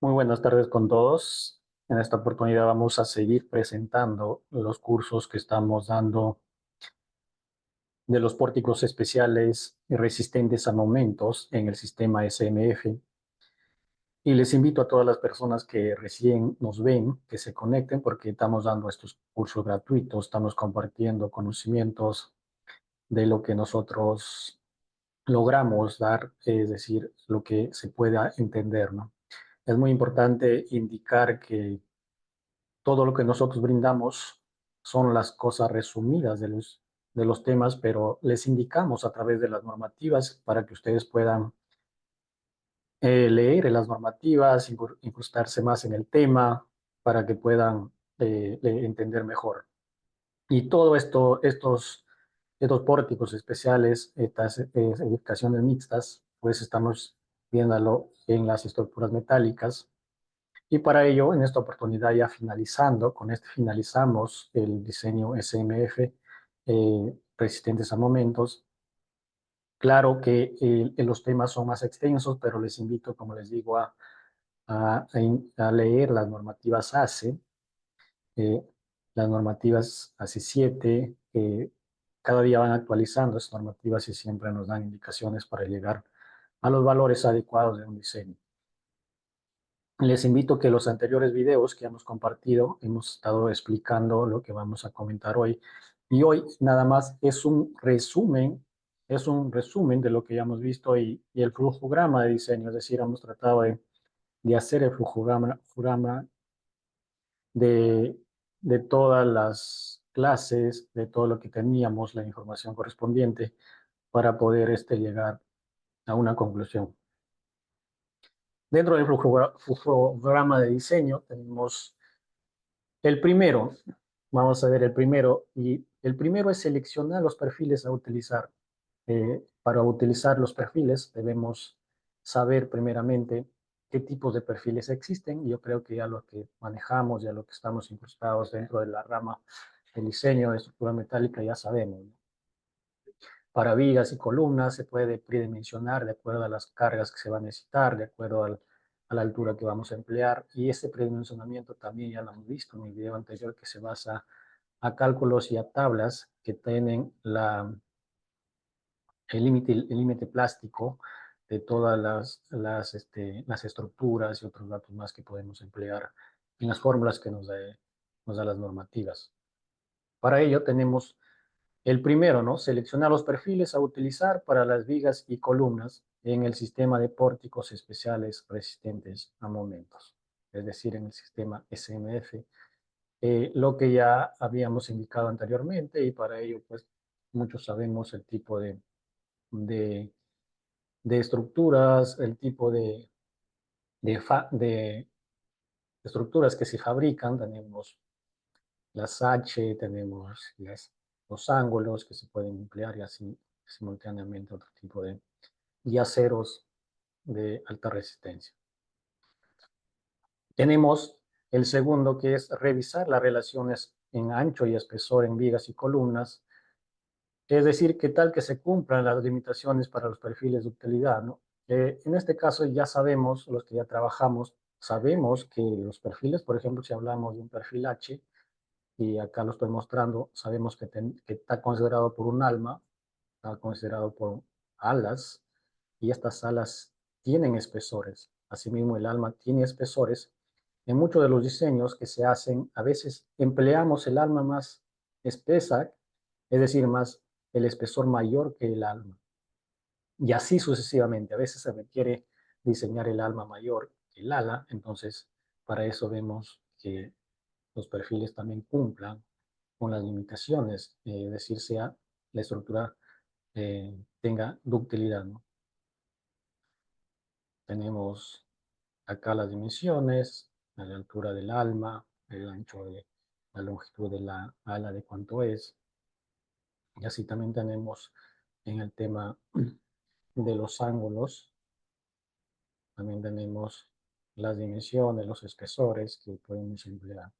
Muy buenas tardes con todos. En esta oportunidad vamos a seguir presentando los cursos que estamos dando de los pórticos especiales y resistentes a momentos en el sistema SMF. Y les invito a todas las personas que recién nos ven que se conecten porque estamos dando estos cursos gratuitos, estamos compartiendo conocimientos de lo que nosotros logramos dar, es decir, lo que se pueda entender, ¿no? Es muy importante indicar que todo lo que nosotros brindamos son las cosas resumidas de los temas, pero les indicamos a través de las normativas para que ustedes puedan leer las normativas, incrustarse más en el tema, para que puedan entender mejor. Y todo esto, estos pórticos especiales, estas edificaciones mixtas, pues estamos viéndolo en las estructuras metálicas. Y para ello, en esta oportunidad ya finalizando, con este finalizamos el diseño SMF resistentes a momentos. Claro que los temas son más extensos, pero les invito, como les digo, a leer las normativas ACE, eh, las normativas ACE 7, cada día van actualizando esas normativas y siempre nos dan indicaciones para llegar a los valores adecuados de un diseño. Les invito a que los anteriores videos que hemos compartido, hemos estado explicando lo que vamos a comentar hoy. Y hoy nada más es un resumen de lo que ya hemos visto y el flujograma de diseño. Es decir, hemos tratado de hacer el flujograma de, de todas las clases, de todo lo que teníamos, la información correspondiente, para poder llegar a una conclusión. Dentro del flujograma de diseño tenemos el primero, vamos a ver el primero, y el primero es seleccionar los perfiles a utilizar. Para utilizar los perfiles debemos saber primeramente qué tipos de perfiles existen. Yo creo que ya lo que manejamos, ya lo que estamos incrustados dentro de la rama del diseño de estructura metálica ya sabemos, ¿no? Para vigas y columnas se puede predimensionar de acuerdo a las cargas que se va a necesitar, de acuerdo a la altura que vamos a emplear. Y este predimensionamiento también ya lo hemos visto en el video anterior, que se basa a cálculos y a tablas que tienen el límite plástico de todas las estructuras y otros datos más que podemos emplear en las fórmulas que nos da las normativas. Para ello tenemos el primero, ¿no? Seleccionar los perfiles a utilizar para las vigas y columnas en el sistema de pórticos especiales resistentes a momentos, es decir, en el sistema SMF, lo que ya habíamos indicado anteriormente, y para ello, pues, muchos sabemos el tipo de, de estructuras, el tipo de estructuras que se fabrican. Tenemos las H, tenemos los ángulos que se pueden emplear y así simultáneamente otro tipo de aceros de alta resistencia. Tenemos el segundo, que es revisar las relaciones en ancho y espesor en vigas y columnas, es decir, qué tal que se cumplan las limitaciones para los perfiles de utilidad, ¿no? En este caso ya sabemos, los que ya trabajamos, sabemos que los perfiles, por ejemplo, si hablamos de un perfil H, y acá lo estoy mostrando, sabemos que está considerado por un alma, está considerado por alas, y estas alas tienen espesores. Asimismo, el alma tiene espesores. En muchos de los diseños que se hacen, a veces empleamos el alma más espesa, es decir, más el espesor mayor que el alma. Y así sucesivamente. A veces se requiere diseñar el alma mayor que el ala, entonces para eso vemos que los perfiles también cumplan con las limitaciones, es decir, sea la estructura tenga ductilidad, ¿no? Tenemos acá las dimensiones, la altura del alma, el ancho de la longitud de la ala de cuánto es. Y así también tenemos en el tema de los ángulos, también tenemos las dimensiones, los espesores que podemos emplear.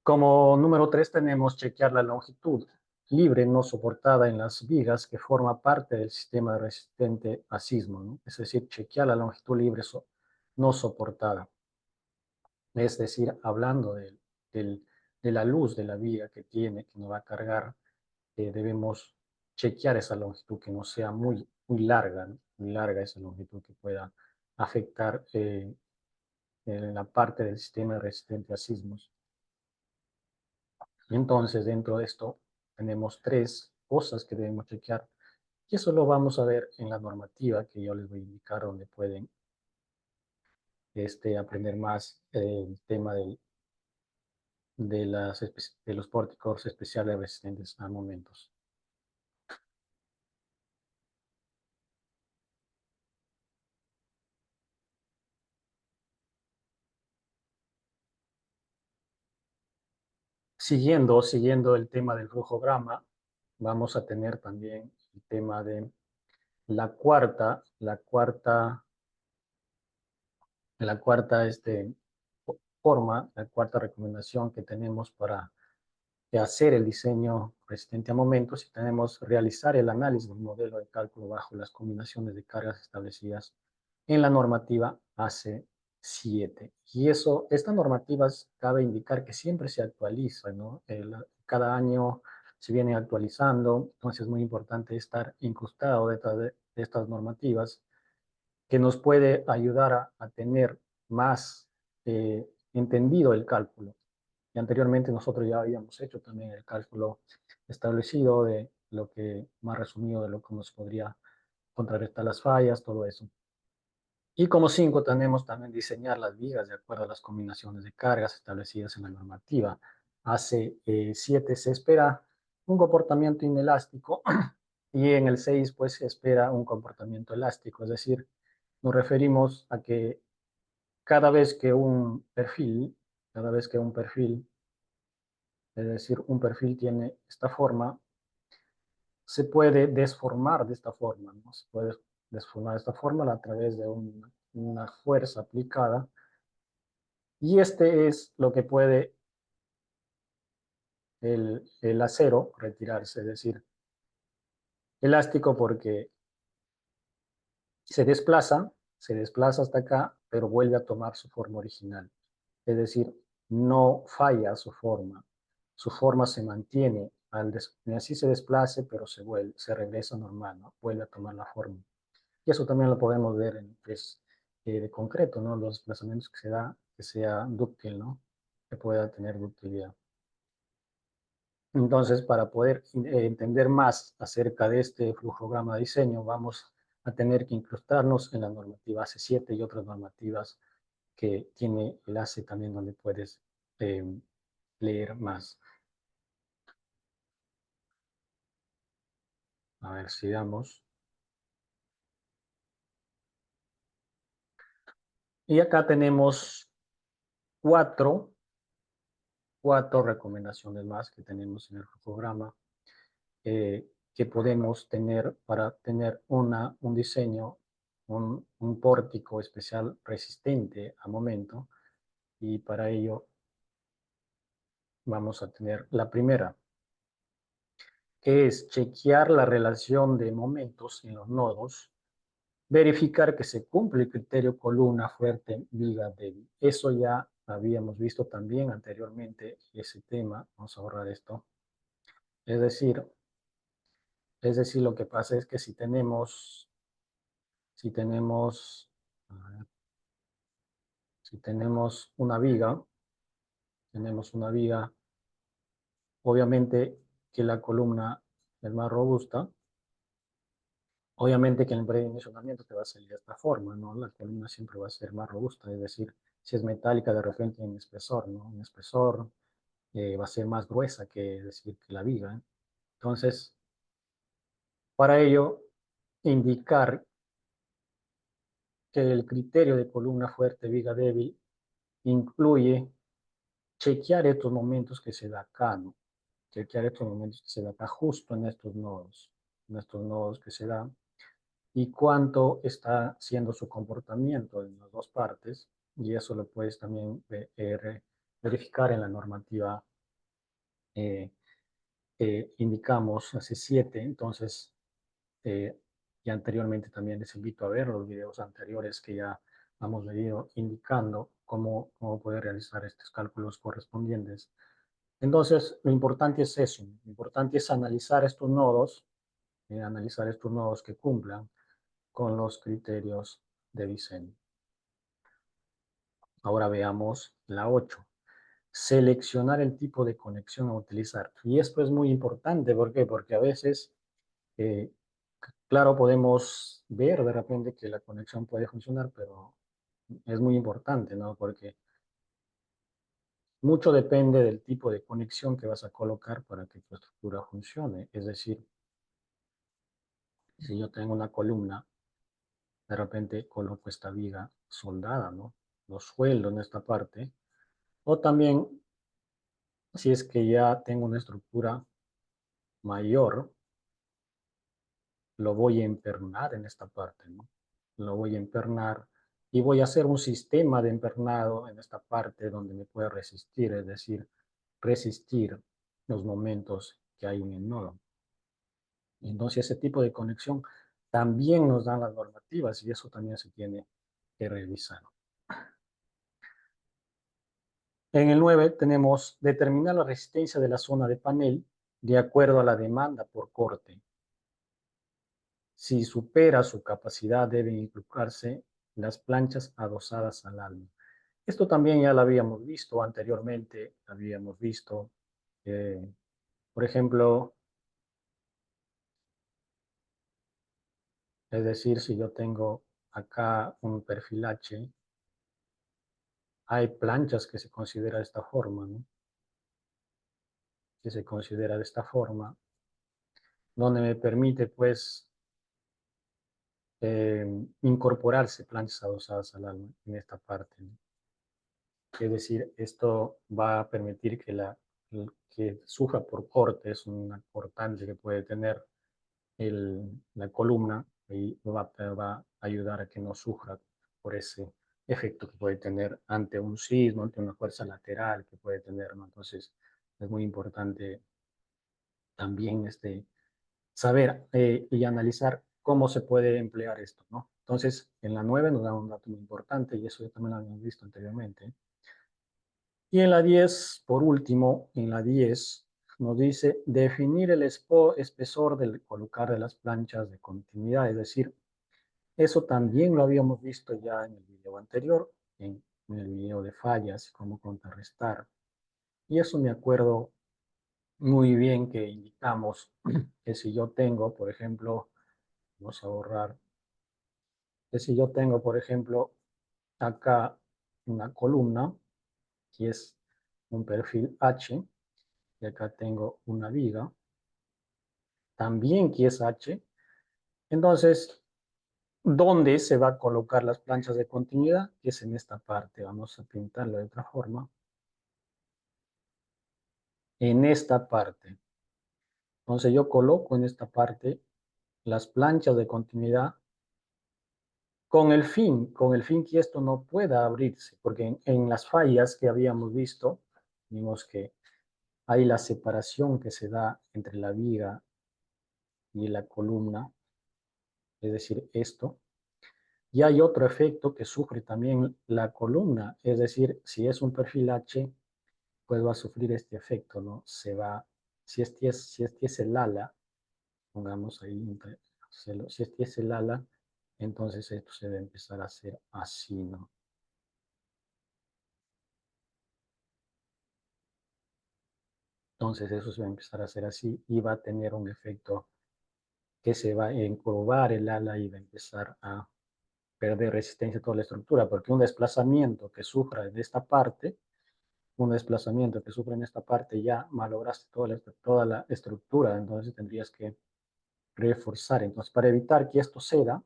Como número 3 tenemos chequear la longitud libre no soportada en las vigas que forma parte del sistema resistente a sismo, ¿no? Es decir, chequear la longitud libre no soportada. Es decir, hablando del- de la luz de la vía que tiene, que nos va a cargar, debemos chequear esa longitud, que no sea muy larga, ¿no? Muy larga esa longitud que pueda afectar en la parte del sistema resistente a sismos. Y entonces, dentro de esto, tenemos tres cosas que debemos chequear. Y eso lo vamos a ver en la normativa que yo les voy a indicar, donde pueden aprender más el tema de los pórticos especiales resistentes a momentos. Siguiendo el tema del flujograma, vamos a tener también el tema de la cuarta forma, la cuarta recomendación que tenemos para hacer el diseño resistente a momentos, y tenemos realizar el análisis del modelo de cálculo bajo las combinaciones de cargas establecidas en la normativa AC7. Y esta normativa cabe indicar que siempre se actualiza, ¿no? Cada año se viene actualizando, entonces es muy importante estar incrustado de estas normativas, que nos puede ayudar a tener más entendido el cálculo. Y anteriormente nosotros ya habíamos hecho también el cálculo establecido de lo que, más resumido, de lo que nos podría contrarrestar las fallas, todo eso. Y como 5 tenemos también diseñar las vigas de acuerdo a las combinaciones de cargas establecidas en la normativa. Hace 7 se espera un comportamiento inelástico y en el 6 pues se espera un comportamiento elástico, es decir, nos referimos a que cada vez que un perfil, cada vez que un perfil, es decir, un perfil tiene esta forma, se puede desformar de esta forma, ¿no? Se puede desformar de esta forma a través de una fuerza aplicada, y este es lo que puede el acero retirarse, es decir, elástico porque se desplaza hasta acá, pero vuelve a tomar su forma original. Es decir, no falla su forma se mantiene, así se desplace, pero se regresa normal, ¿no? Vuelve a tomar la forma. Y eso también lo podemos ver en pues, de concreto, ¿no? Los desplazamientos que se da, que sea dúctil, ¿no? Que pueda tener ductilidad. Entonces, para poder entender más acerca de este flujograma de diseño, vamos a tener que incrustarnos en la normativa AC7 y otras normativas que tiene el ACE también, donde puedes eh, leer más. A ver, sigamos. Y acá tenemos cuatro, cuatro recomendaciones más que tenemos en el flujograma, que podemos tener para tener un diseño, un pórtico especial resistente a momento. Y para ello vamos a tener la primera, que es chequear la relación de momentos en los nodos, verificar que se cumple el criterio columna fuerte, viga débil. Eso ya habíamos visto también anteriormente, ese tema. Vamos a borrar esto. Es decir, lo que pasa es que si tenemos, si tenemos una viga, obviamente que la columna es más robusta. Obviamente que en el predimensionamiento te va a salir de esta forma, ¿no? La columna siempre va a ser más robusta, es decir, si es metálica, de repente en espesor, ¿no? En espesor va a ser más gruesa que, decir, que la viga, ¿eh? Entonces, para ello, indicar que el criterio de columna fuerte, viga débil, incluye chequear estos momentos que se da acá, ¿no? Chequear estos momentos que se da acá justo en estos nodos que se dan, y cuánto está siendo su comportamiento en las dos partes, y eso lo puedes también verificar en la normativa eh, indicamos hace 7. Entonces, y anteriormente también les invito a ver los videos anteriores que ya hemos venido indicando cómo poder realizar estos cálculos correspondientes. Entonces, lo importante es eso, lo importante es analizar estos nodos que cumplan con los criterios de diseño. Ahora veamos la 8. Seleccionar el tipo de conexión a utilizar. Y esto es muy importante, ¿por qué? Porque a veces, eh, claro, podemos ver de repente que la conexión puede funcionar, pero es muy importante, ¿no? Porque mucho depende del tipo de conexión que vas a colocar para que tu estructura funcione. Es decir, si yo tengo una columna, de repente coloco esta viga soldada, ¿no? Lo sueldo en esta parte. O también, si es que ya tengo una estructura mayor, lo voy a empernar en esta parte, ¿no? Lo voy a empernar y voy a hacer un sistema de empernado en esta parte donde me puede resistir, es decir, resistir los momentos que hay en el nodo. Entonces, ese tipo de conexión también nos dan las normativas y eso también se tiene que revisar. En el 9 tenemos determinar la resistencia de la zona de panel de acuerdo a la demanda por corte. Si supera su capacidad, deben incorporarse las planchas adosadas al alma. Esto también ya lo habíamos visto anteriormente, habíamos visto, eh, por ejemplo, es decir, si yo tengo acá un perfil H, hay planchas que se considera de esta forma, ¿no? Que se considera de esta forma, donde me permite, pues, incorporarse planchas adosadas al alma en esta parte, ¿no? Es decir, esto va a permitir que sufra por corte, es una cortante que puede tener la columna y va a ayudar a que no sufra por ese efecto que puede tener ante un sismo, ante una fuerza lateral que puede tener, ¿no? Entonces, es muy importante también saber y analizar cómo se puede emplear esto, ¿no? Entonces, en la 9 nos da un dato muy importante y eso ya también lo habíamos visto anteriormente. Y en la 10, por último, en la 10 nos dice definir el espesor del colocar de las planchas de continuidad, es decir, eso también lo habíamos visto ya en el video anterior, en el video de fallas, cómo contrarrestar. Y eso me acuerdo muy bien que indicamos que si yo tengo, por ejemplo, vamos a borrar, que si yo tengo, por ejemplo, acá una columna, que es un perfil H, y acá tengo una viga, también que es H. Entonces, ¿dónde se va a colocar las planchas de continuidad? Que es en esta parte. Vamos a pintarlo de otra forma. En esta parte. Entonces, yo coloco en esta parte las planchas de continuidad con el fin que esto no pueda abrirse, porque en las fallas que habíamos visto, vimos que hay la separación que se da entre la viga y la columna, es decir, esto. Y hay otro efecto que sufre también la columna, es decir, si es un perfil H, pues va a sufrir este efecto, ¿no? Si este es el ala, pongamos ahí, si este es el ala, entonces esto se debe empezar a hacer así, ¿no? Entonces eso se va a empezar a hacer así y va a tener un efecto que se va a encorvar el ala y va a empezar a perder resistencia a toda la estructura, porque un desplazamiento que sufra de esta parte, un desplazamiento que sufre en esta parte, ya malograste toda la estructura, entonces tendrías que reforzar. Entonces, para evitar que esto ceda,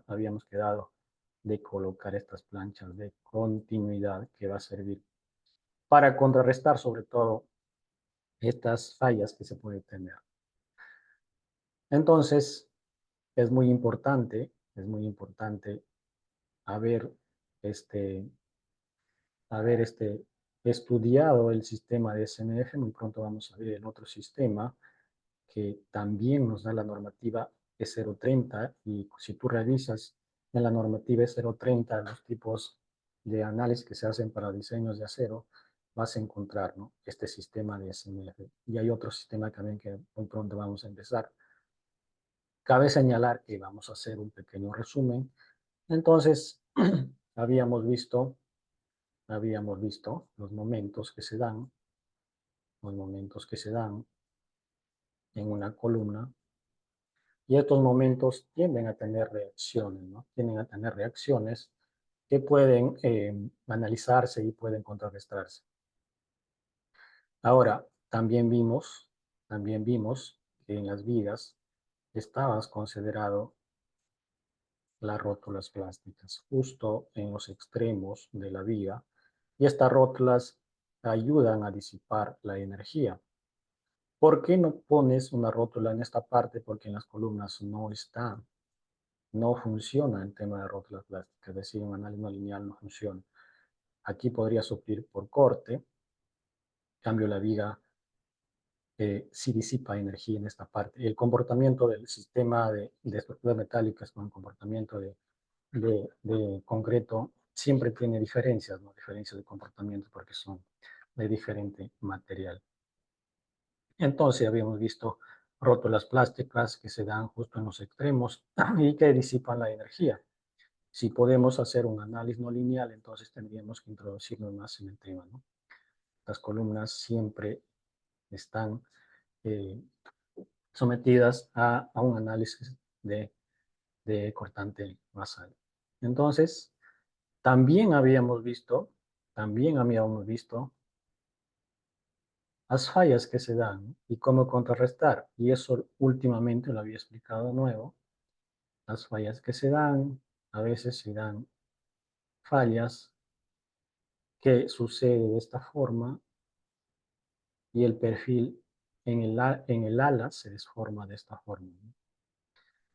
habíamos quedado de colocar estas planchas de continuidad que va a servir para contrarrestar sobre todo estas fallas que se pueden tener. Entonces, es muy importante haber este, estudiado el sistema de SMF. Muy pronto vamos a ver el otro sistema que también nos da la normativa E030 y si tú revisas en la normativa E030, los tipos de análisis que se hacen para diseños de acero, vas a encontrar, ¿no?, este sistema de SMF. Y hay otro sistema también que muy pronto vamos a empezar. Cabe señalar que vamos a hacer un pequeño resumen. Entonces, habíamos visto los momentos que se dan, en una columna, y estos momentos tienden a tener reacciones, ¿no? Tienden a tener reacciones que pueden analizarse y pueden contrarrestarse. Ahora, también vimos que en las vigas estabas considerado las rótulas plásticas, justo en los extremos de la viga, y estas rótulas ayudan a disipar la energía. ¿Por qué no pones una rótula en esta parte? Porque en las columnas no funciona el tema de rótulas plásticas, es decir, un análisis no lineal no funciona. Aquí podría suplir por corte, en cambio la viga sí disipa energía en esta parte. El comportamiento del sistema de estructuras metálicas con el comportamiento de concreto siempre tiene diferencias, ¿no? Diferencias de comportamiento porque son de diferente material. Entonces habíamos visto rótulas plásticas que se dan justo en los extremos y que disipan la energía. Si podemos hacer un análisis no lineal, entonces tendríamos que introducirnos más en el tema, ¿no? Las columnas siempre están eh, sometidas a un análisis de cortante basal. Entonces, también habíamos visto las fallas que se dan y cómo contrarrestar. Y eso últimamente lo había explicado de nuevo. Las fallas que se dan, a veces se dan fallas que sucede de esta forma y el perfil en el ala se desforma de esta forma, ¿no?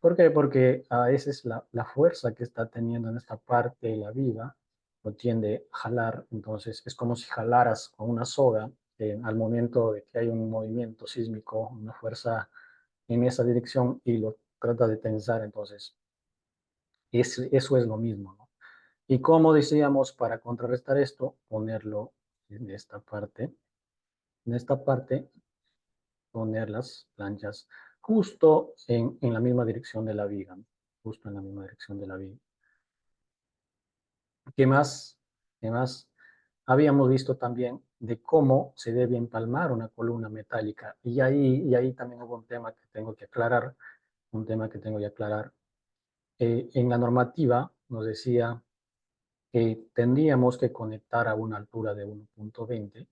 ¿Por qué? Porque a veces la fuerza que está teniendo en esta parte de la viga lo tiende a jalar, entonces es como si jalaras con una soga al momento de que hay un movimiento sísmico, una fuerza en esa dirección y lo trata de tensar, entonces eso es lo mismo, ¿no? Y como decíamos, para contrarrestar esto, ponerlo en esta parte, poner las planchas justo en la misma dirección de la viga, ¿no? Justo en la misma dirección de la viga. ¿Qué más? ¿Qué más? Habíamos visto también de cómo se debe empalmar una columna metálica. Y ahí también hubo un tema que tengo que aclarar, en la normativa nos decía que tendríamos que conectar a una altura de 1.20,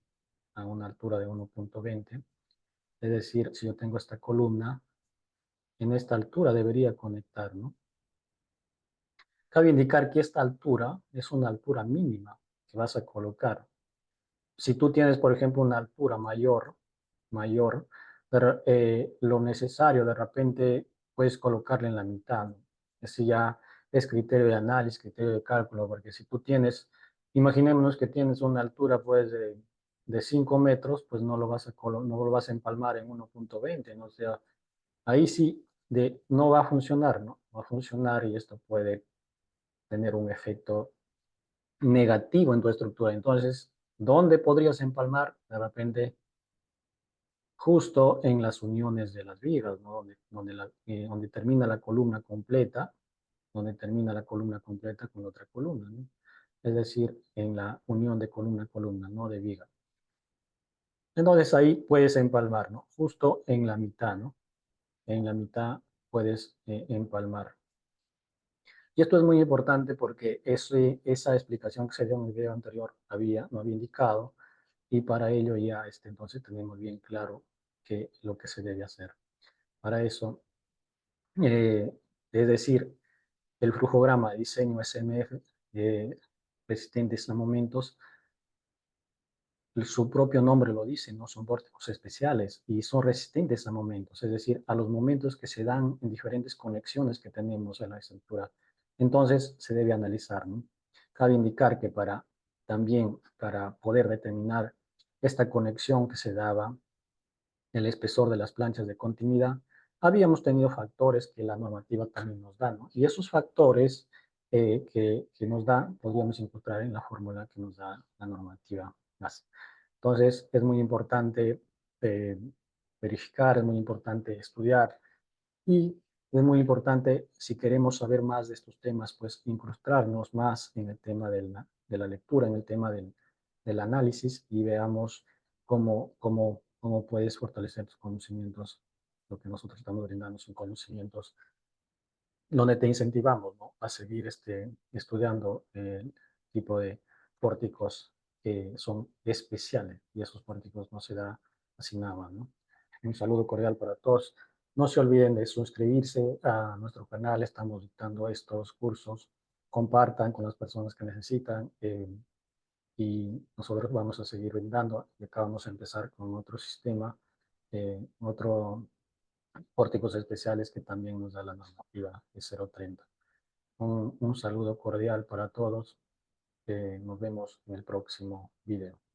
a una altura de 1.20. Es decir, si yo tengo esta columna, en esta altura debería conectar, ¿no? Cabe indicar que esta altura es una altura mínima que vas a colocar. Si tú tienes, por ejemplo, una altura mayor, lo necesario de repente puedes colocarla en la mitad, ¿no? Ese ya es criterio de análisis, criterio de cálculo, porque si tú tienes, imaginémonos que tienes una altura pues de 5 metros, pues no lo vas a empalmar en 1.20, ¿no? O sea, ahí sí no va a funcionar, ¿no? Va a funcionar y esto puede tener un efecto negativo en tu estructura. Entonces, ¿dónde podrías empalmar? De repente, justo en las uniones de las vigas, ¿no? Donde termina la columna completa, con otra columna, ¿no? Es decir, en la unión de columna a columna, no de viga. Entonces ahí puedes empalmar, ¿no? Justo en la mitad, ¿no? En la mitad puedes empalmar. Y esto es muy importante porque esa explicación que se dio en el video anterior no había indicado, y para ello ya entonces tenemos bien claro lo que se debe hacer. Para eso, eh, es decir, el flujograma de diseño SMF resistentes a momentos, su propio nombre lo dice, ¿no? Son vórticos especiales y son resistentes a momentos, es decir, a los momentos que se dan en diferentes conexiones que tenemos en la estructura. Entonces, se debe analizar, ¿no? Cabe indicar que también para poder determinar esta conexión que se daba, el espesor de las planchas de continuidad, habíamos tenido factores que la normativa también nos da, ¿no? Y esos factores que nos da, podríamos encontrar en la fórmula que nos da la normativa base. Entonces, es muy importante eh, verificar, es muy importante estudiar y es muy importante, si queremos saber más de estos temas, pues incrustarnos más en el tema de la lectura, en el tema del análisis y veamos cómo puedes fortalecer tus conocimientos, lo que nosotros estamos brindando son conocimientos donde te incentivamos, ¿no?, a seguir estudiando el tipo de pórticos que son especiales y esos pórticos no se da así nada más, ¿no? Un saludo cordial para todos. No se olviden de suscribirse a nuestro canal, estamos dictando estos cursos, compartan con las personas que necesitan y nosotros vamos a seguir brindando y acabamos de empezar con otro sistema, otro pórticos especiales que también nos da la normativa de 030. Un saludo cordial para todos. Nos vemos en el próximo video.